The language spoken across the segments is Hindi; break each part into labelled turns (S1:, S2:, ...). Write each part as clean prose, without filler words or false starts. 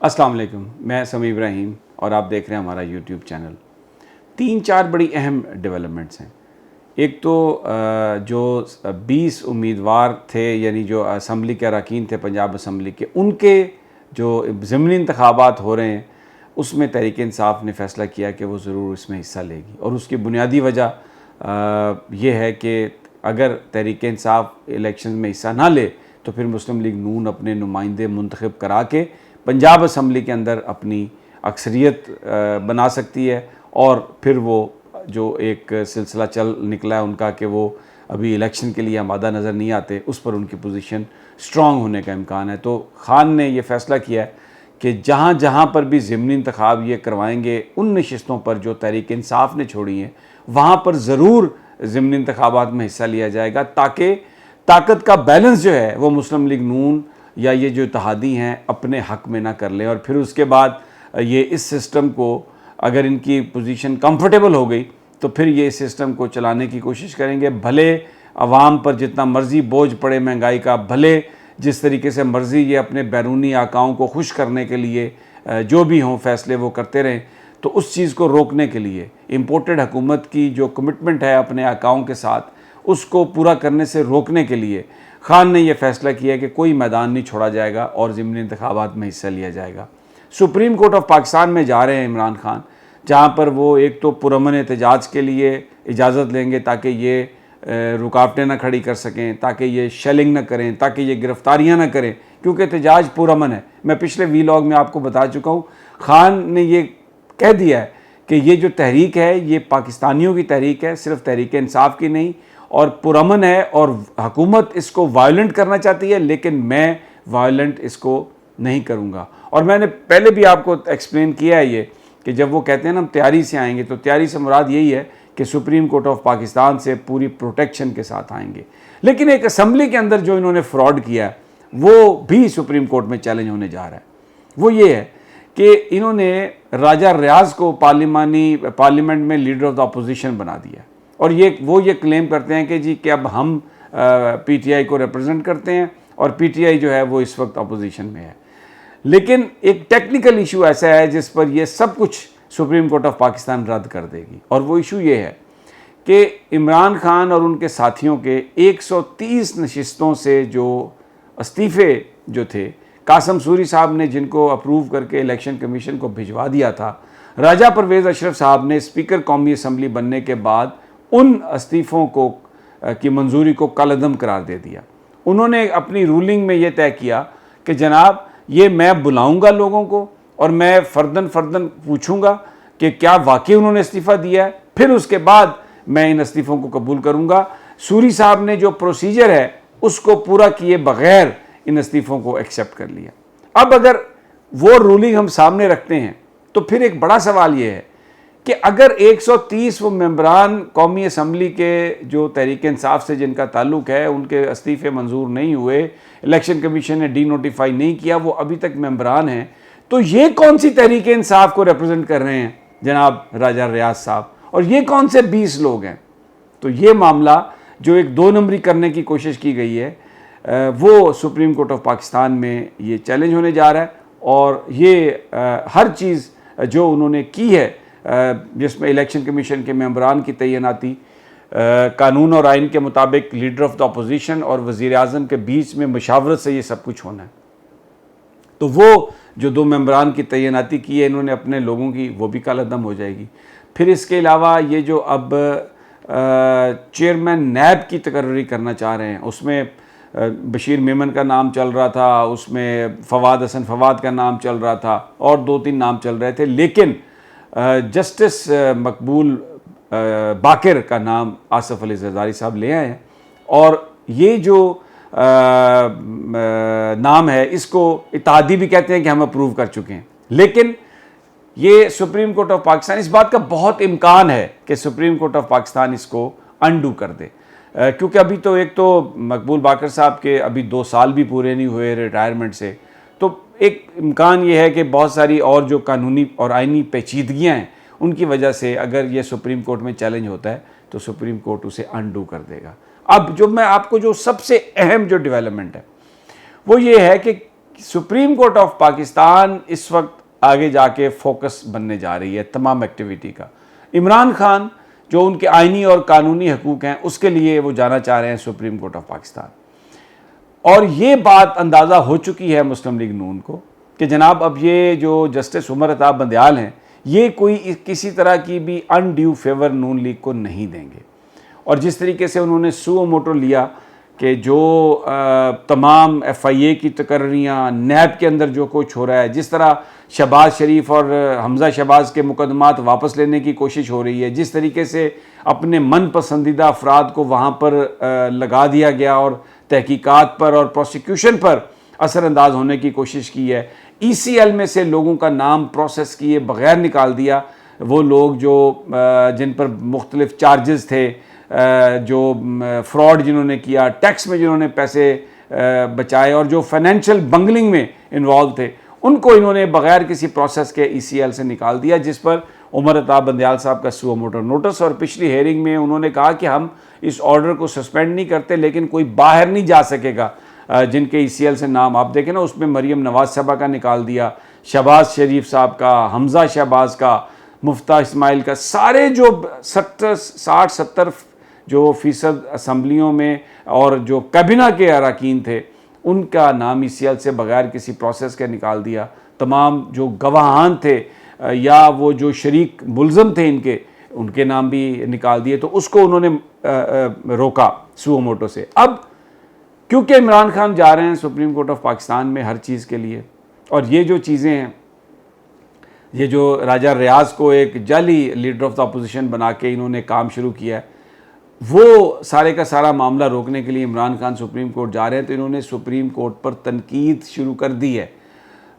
S1: अस्सलाम वालेकुम, मैं समी इब्राहिम और आप देख रहे हैं हमारा यूट्यूब चैनल। 3-4 बड़ी अहम डेवलपमेंट्स हैं। एक तो जो 20 उम्मीदवार थे, यानी जो असम्बली के अरकान थे पंजाब असम्बली के, उनके जो ज़िमनी इंतखाबात हो रहे हैं उसमें तहरीक इंसाफ ने फ़ैसला किया कि वो ज़रूर इसमें हिस्सा लेगी। और उसकी बुनियादी वजह ये है कि अगर तहरीक इंसाफ इलेक्शन में हिस्सा ना ले तो फिर मुस्लिम लीग नून अपने नुमाइंदे मुंतखब करा के पंजाब असम्बली के अंदर अपनी अक्सरियत बना सकती है। और फिर वो जो एक सिलसिला चल निकला है उनका कि वो अभी इलेक्शन के लिए आमादा नज़र नहीं आते, उस पर उनकी पोजीशन स्ट्रॉन्ग होने का इम्कान है। तो खान ने ये फ़ैसला किया है कि जहाँ जहाँ पर भी ज़िमनी इंतखाब ये करवाएंगे, उन नशिस्तों पर जो तहरीक इंसाफ ने छोड़ी हैं वहाँ पर ज़रूर ज़िमनी इंतखाबात में हिस्सा लिया जाएगा, ताकि ताकत का बैलेंस जो है वो मुस्लिम लीग नून या ये जो इत्तेहादी हैं अपने हक़ में ना कर लें। और फिर उसके बाद ये इस सिस्टम को, अगर इनकी पोजीशन कंफर्टेबल हो गई तो फिर ये इस सिस्टम को चलाने की कोशिश करेंगे। भले अवाम पर जितना मर्ज़ी बोझ पड़े महंगाई का, भले जिस तरीके से मर्ज़ी ये अपने बैरूनी आकाओं को खुश करने के लिए जो भी हों फ़ैसले वो करते रहें, तो उस चीज़ को रोकने के लिए इम्पोर्टेड हुकूमत की जो कमिटमेंट है अपने आकाओं के साथ, उसको पूरा करने से रोकने के लिए खान ने यह फ़ैसला किया कि कोई मैदान नहीं छोड़ा जाएगा और ज़िमनी इंतखाबात में हिस्सा लिया जाएगा। सुप्रीम कोर्ट ऑफ पाकिस्तान में जा रहे हैं इमरान खान, जहाँ पर वो एक तो पुरअमन एहतजाज के लिए इजाज़त लेंगे ताकि ये रुकावटें ना खड़ी कर सकें, ताकि ये शेलिंग ना करें, ताकि ये गिरफ्तारियाँ ना करें, क्योंकि एहतजाज पुरअमन है। मैं पिछले वीलॉग में आपको बता चुका हूँ, खान ने ये कह दिया है कि ये जो तहरीक है ये पाकिस्तानियों की तहरीक है, सिर्फ तहरीक इंसाफ की नहीं, और पुरअमन है और हुकूमत इसको वायलेंट करना चाहती है, लेकिन मैं वायलेंट इसको नहीं करूँगा। और मैंने पहले भी आपको एक्सप्लेन किया है ये कि जब वो कहते हैं ना हम तैयारी से आएंगे, तो तैयारी से मुराद यही है कि सुप्रीम कोर्ट ऑफ पाकिस्तान से पूरी प्रोटेक्शन के साथ आएंगे। लेकिन एक असम्बली के अंदर जो इन्होंने फ्रॉड किया है वो भी सुप्रीम कोर्ट में चैलेंज होने जा रहा है। वो ये है कि इन्होंने राजा रियाज को पार्लियामेंट में लीडर ऑफ द अपोजिशन बना दिया, और ये क्लेम करते हैं कि जी कि अब हम पीटीआई को रिप्रेजेंट करते हैं और पीटीआई जो है वो इस वक्त अपोजिशन में है। लेकिन एक टेक्निकल इशू ऐसा है जिस पर ये सब कुछ सुप्रीम कोर्ट ऑफ पाकिस्तान रद्द कर देगी, और वो इशू ये है कि इमरान खान और उनके साथियों के 130 नशिस्तों से जो इस्तीफ़े जो थे, कासम सूरी साहब ने जिनको अप्रूव करके इलेक्शन कमीशन को भिजवा दिया था, राजा परवेज़ अशरफ साहब ने स्पीकर कौमी असम्बली बनने के बाद उन इस्तीफ़ों को की मंजूरी को कलअदम करार दे दिया। उन्होंने अपनी रूलिंग में ये तय किया कि जनाब ये मैं बुलाऊंगा लोगों को और मैं फ़र्दन पूछूंगा कि क्या वाकई उन्होंने इस्तीफ़ा दिया है, फिर उसके बाद मैं इन इस्तीफ़ों को कबूल करूंगा। सूरी साहब ने जो प्रोसीजर है उसको पूरा किए बग़ैर इन इस्तीफ़ों को एक्सेप्ट कर लिया। अब अगर वो रूलिंग हम सामने रखते हैं तो फिर एक बड़ा सवाल ये है कि अगर 130 वो मेंबरान कौमी असम्बली के जो तहरीक इंसाफ से जिनका ताल्लुक़ है उनके इस्तीफ़े मंजूर नहीं हुए, इलेक्शन कमीशन ने डी नोटिफाई नहीं किया, वो अभी तक मेंबरान हैं, तो ये कौन सी तहरीक इंसाफ को रिप्रेजेंट कर रहे हैं जनाब राजा रियाज साहब, और ये कौन से 20 लोग हैं? तो ये मामला जो एक 2 नंबरी करने की कोशिश की गई है वो सुप्रीम कोर्ट ऑफ पाकिस्तान में ये चैलेंज होने जा रहा है। और ये हर चीज़ जो उन्होंने की है जिसमें इलेक्शन कमीशन के मेंबरान की तैनाती कानून और आइन के मुताबिक लीडर ऑफ द अपोजिशन और वज़ीर आज़म के बीच में मशावरत से ये सब कुछ होना है, तो वो जो 2 मेंबरान की तैनाती की है इन्होंने अपने लोगों की, वो भी कलअदम हो जाएगी। फिर इसके अलावा ये जो अब चेयरमैन नैब की तकर्री करना चाह रहे हैं, उसमें बशीर मेमन का नाम चल रहा था, उसमें फवाद हसन फवाद का नाम चल रहा था और 2-3 नाम चल रहे थे, लेकिन जस्टिस मकबूल बाकर का नाम आसिफ अली जरदारी साहब ले आए हैं। और ये जो नाम है इसको इत्तेहादी भी कहते हैं कि हम अप्रूव कर चुके हैं, लेकिन ये सुप्रीम कोर्ट ऑफ पाकिस्तान, इस बात का बहुत इम्कान है कि सुप्रीम कोर्ट ऑफ पाकिस्तान इसको अनडू कर दे, क्योंकि अभी तो एक तो मकबूल बाकर साहब के अभी 2 साल भी पूरे नहीं हुए रिटायरमेंट से, तो एक इम्कान ये है कि बहुत सारी और जो कानूनी और आइनी पेचीदगियाँ हैं उनकी वजह से अगर ये सुप्रीम कोर्ट में चैलेंज होता है तो सुप्रीम कोर्ट उसे अनडू कर देगा। अब जो मैं आपको जो सबसे अहम जो डेवलपमेंट है वो ये है कि सुप्रीम कोर्ट ऑफ पाकिस्तान इस वक्त आगे जाके फोकस बनने जा रही है तमाम एक्टिविटी का। इमरान खान जो उनके आइनी और कानूनी हकूक़ हैं उसके लिए वो जाना चाह रहे हैं सुप्रीम कोर्ट ऑफ पाकिस्तान। और ये बात अंदाज़ा हो चुकी है मुस्लिम लीग नून को कि जनाब अब ये जो जस्टिस उमर अता बंदयाल हैं ये कोई किसी तरह की भी अनड्यू फेवर नून लीग को नहीं देंगे। और जिस तरीके से उन्होंने सुओ मोटो लिया कि जो तमाम FIA की तकर्रियाँ, नैब के अंदर जो कुछ हो रहा है, जिस तरह शहबाज शरीफ और हमज़ा शहबाज के मुकदमात वापस लेने की कोशिश हो रही है, जिस तरीके से अपने मन पसंदीदा अफराद को वहाँ पर लगा दिया गया और तहकीकात पर और प्रोसिक्यूशन पर असरअंदाज होने की कोशिश की है, ECL में से लोगों का नाम प्रोसेस किए बग़ैर निकाल दिया, वो लोग जो जिन पर मुख्तलिफ चार्जेस थे, जो फ्रॉड जिन्होंने किया, टैक्स में जिन्होंने पैसे बचाए और जो फाइनेंशियल बंगलिंग में इन्वॉल्व थे, उनको इन्होंने बग़ैर किसी प्रोसेस के ECL से निकाल दिया, जिस पर उमर अता बंदयाल साहब का सुओ मोटो नोटिस। और पिछली हेयरिंग में उन्होंने कहा कि हम इस ऑर्डर को सस्पेंड नहीं करते, लेकिन कोई बाहर नहीं जा सकेगा जिनके ECL से नाम आप देखें ना, उसमें मरियम नवाज साहबा का निकाल दिया, शहबाज शरीफ साहब का, हमज़ा शहबाज का, मुफ्ता इस्माइल का, सारे जो 60-70 जो फ़ीसद असम्बलियों में और जो कैबिना के अरकान थे उनका नाम ECL से बग़ैर किसी प्रोसेस के निकाल दिया। तमाम जो गवाहान थे या वो जो शरीक मुलज़म थे इनके, उनके नाम भी निकाल दिए, तो उसको उन्होंने रोका सुओ मोटो से। अब क्योंकि इमरान खान जा रहे हैं सुप्रीम कोर्ट ऑफ पाकिस्तान में हर चीज़ के लिए, और ये जो चीज़ें हैं, ये जो राजा रियाज को एक जाली लीडर ऑफ द अपोजिशन बना के इन्होंने काम शुरू किया है, वो सारे का सारा मामला रोकने के लिए इमरान खान सुप्रीम कोर्ट जा रहे हैं। तो इन्होंने सुप्रीम कोर्ट पर तनकीद शुरू कर दी है।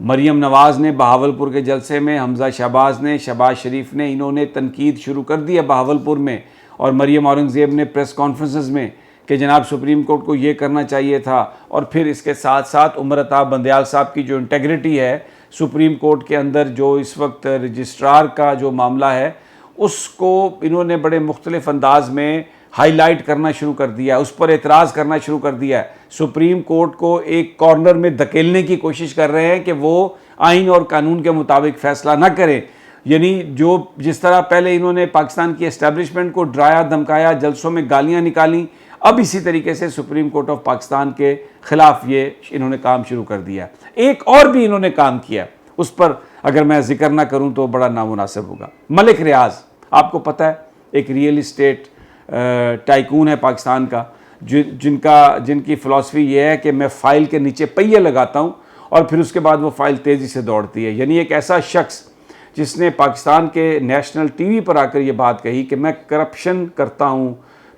S1: मरियम नवाज़ ने बहावलपुर के जलसे में, हमज़ा शहबाज ने, शहबाज शरीफ ने, इन्होंने तनकीद शुरू कर दी है बहावलपुर में, और मरियम औरंगज़ेब ने प्रेस कॉन्फ्रेंसेस में कि जनाब सुप्रीम कोर्ट को ये करना चाहिए था। और फिर इसके साथ साथ उमर अता बंदयाल साहब की जो इंटेग्रिटी है सुप्रीम कोर्ट के अंदर, जो इस वक्त रजिस्ट्रार का जो मामला है उसको इन्होंने बड़े मुख्तलिफ अंदाज में हाईलाइट करना शुरू कर दिया, उस पर एतराज़ करना शुरू कर दिया है। सुप्रीम कोर्ट को एक कॉर्नर में धकेलने की कोशिश कर रहे हैं कि वो आइन और कानून के मुताबिक फ़ैसला ना करें। यानी जो जिस तरह पहले इन्होंने पाकिस्तान की एस्टेब्लिशमेंट को डराया धमकाया, जलसों में गालियाँ निकाली, अब इसी तरीके से सुप्रीम कोर्ट ऑफ पाकिस्तान के ख़िलाफ़ ये इन्होंने काम शुरू कर दिया। एक और भी इन्होंने काम किया, उस पर अगर मैं जिक्र ना करूँ तो बड़ा नामुनासिब होगा। मलिक रियाज, आपको पता है, एक रियल इस्टेट टाइकून है पाकिस्तान का, जिनकी फ़िलासफ़ी ये है कि मैं फ़ाइल के नीचे पहिए लगाता हूँ और फिर उसके बाद वो फ़ाइल तेज़ी से दौड़ती है। यानी एक ऐसा शख्स जिसने पाकिस्तान के नेशनल TV पर आकर ये बात कही कि मैं करप्शन करता हूँ,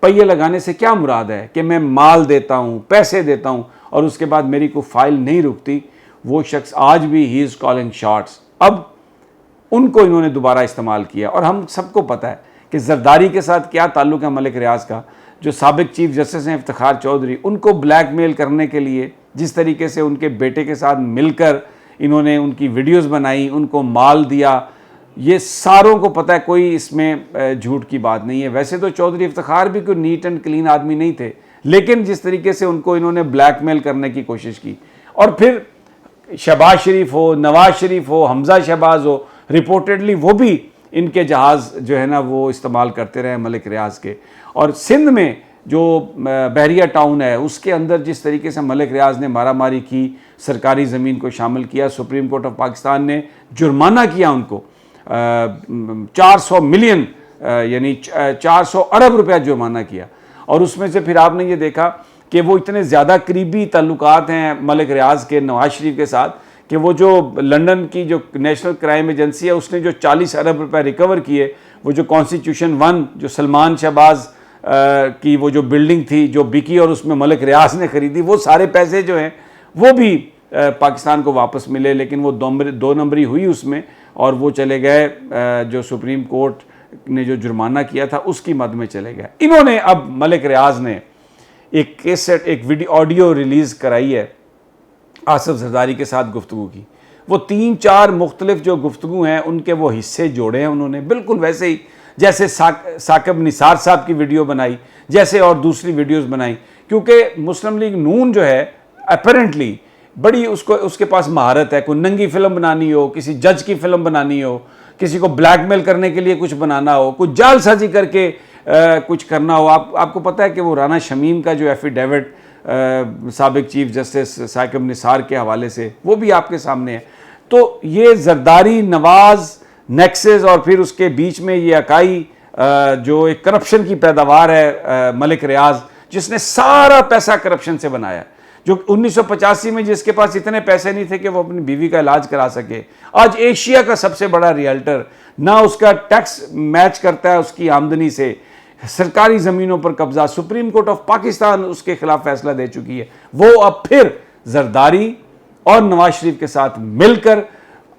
S1: पहिए लगाने से क्या मुराद है कि मैं माल देता हूँ, पैसे देता हूँ और उसके बाद मेरी कोई फ़ाइल नहीं रुकती, वो शख्स आज भी ही इज़ कॉलिंग शॉट्स। अब उनको इन्होंने दोबारा इस्तेमाल किया, और हम सबको पता है कि जरदारी के साथ क्या ताल्लुक़ है मलिक रियाज का। जो साबिक चीफ जस्टिस हैं इफ्तिखार चौधरी, उनको ब्लैकमेल करने के लिए जिस तरीके से उनके बेटे के साथ मिलकर इन्होंने उनकी वीडियोस बनाई, उनको माल दिया, ये सारों को पता है, कोई इसमें झूठ की बात नहीं है। वैसे तो चौधरी इफ्तिखार भी कोई नीट एंड क्लीन आदमी नहीं थे, लेकिन जिस तरीके से उनको इन्होंने ब्लैकमेल करने की कोशिश की, और फिर शहबाज शरीफ हो, नवाज शरीफ हो, हमज़ा शहबाज हो, रिपोर्टेडली वो भी इनके जहाज़ जो है ना वो इस्तेमाल करते रहे मलिक रियाज के। और सिंध में जो बहरिया टाउन है उसके अंदर जिस तरीके से मलिक रियाज ने मारा मारी की, सरकारी ज़मीन को शामिल किया, सुप्रीम कोर्ट ऑफ पाकिस्तान ने जुर्माना किया उनको 400 मिलियन यानी 400 अरब रुपया जुर्माना किया। और उसमें से फिर आपने ये देखा कि वो इतने ज़्यादा करीबी ताल्लुकात हैं मलिक रियाज के नवाज शरीफ के साथ कि वो जो लंदन की जो नेशनल क्राइम एजेंसी है उसने जो 40 अरब रुपए रिकवर किए, वो जो कॉन्स्टिट्यूशन 1 जो सलमान शहबाज की वो जो बिल्डिंग थी जो बिकी और उसमें मलिक रियाज ने ख़रीदी, वो सारे पैसे जो हैं वो भी पाकिस्तान को वापस मिले, लेकिन वो 2 नंबरी हुई उसमें, और वो चले गए जो सुप्रीम कोर्ट ने जो जुर्माना किया था उसकी मद में चले गए। इन्होंने अब मलिक रियाज ने एक कैसेट, एक वीडियो ऑडियो रिलीज़ कराई है आसिफ जरदारी के साथ गुफ्तगू की। वो 3-4 मुख्तलिफ जो गुफ्तगू हैं उनके वो हिस्से जोड़े हैं उन्होंने, बिल्कुल वैसे ही जैसे साकिब निसार साहब की वीडियो बनाई, जैसे और दूसरी वीडियोस बनाई, क्योंकि मुस्लिम लीग नून जो है अपेरेंटली बड़ी उसको उसके पास महारत है। कोई नंगी फिल्म बनानी हो, किसी जज की फिल्म बनानी हो, किसी को ब्लैकमेल करने के लिए कुछ बनाना हो, कुछ जालसाजी करके कुछ करना हो। आपको पता है कि वो राना शमीम का जो एफिडेविट साबिक चीफ जस्टिस साकिब निसार के हवाले से, वो भी आपके सामने है। तो ये जरदारी, नवाज, नेक्सेस और फिर उसके बीच में ये अकाई जो एक करप्शन की पैदावार है, मलिक रियाज, जिसने सारा पैसा करप्शन से बनाया, जो 1985 में जिसके पास इतने पैसे नहीं थे कि वो अपनी बीवी का इलाज करा सके, आज एशिया का सबसे बड़ा रियल्टर, ना उसका टैक्स मैच करता है उसकी आमदनी से, सरकारी ज़मीनों पर कब्जा, सुप्रीम कोर्ट ऑफ पाकिस्तान उसके खिलाफ फैसला दे चुकी है। वो अब फिर जरदारी और नवाज शरीफ के साथ मिलकर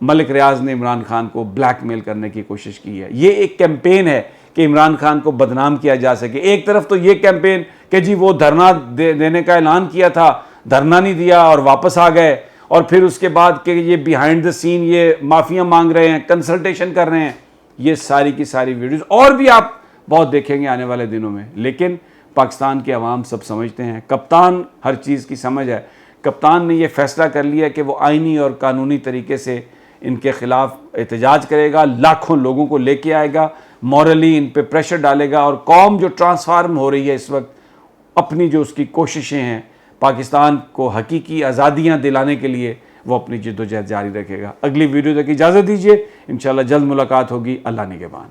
S1: मलिक रियाज ने इमरान खान को ब्लैकमेल करने की कोशिश की है। ये एक कैंपेन है कि इमरान खान को बदनाम किया जा सके। एक तरफ तो ये कैंपेन कि जी वो धरना देने का ऐलान किया था, धरना नहीं दिया और वापस आ गए, और फिर उसके बाद कि ये बिहाइंड द सीन ये माफिया मांग रहे हैं, कंसल्टेशन कर रहे हैं। ये सारी की सारी वीडियोस और भी आप बहुत देखेंगे आने वाले दिनों में। लेकिन पाकिस्तान के अवाम सब समझते हैं, कप्तान हर चीज़ की समझ है। कप्तान ने यह फैसला कर लिया कि वो आइनी और कानूनी तरीके से इनके खिलाफ एहतजाज करेगा, लाखों लोगों को लेके आएगा, मॉरली इन पे प्रेशर डालेगा, और कौम जो ट्रांसफार्म हो रही है इस वक्त, अपनी जो उसकी कोशिशें हैं पाकिस्तान को हकीकी आज़ादियाँ दिलाने के लिए, वो अपनी जिद्दोजहद जारी रखेगा। अगली वीडियो तक इजाज़त दीजिए, इंशाल्लाह जल्द मुलाकात होगी। अल्लाह निगहबान।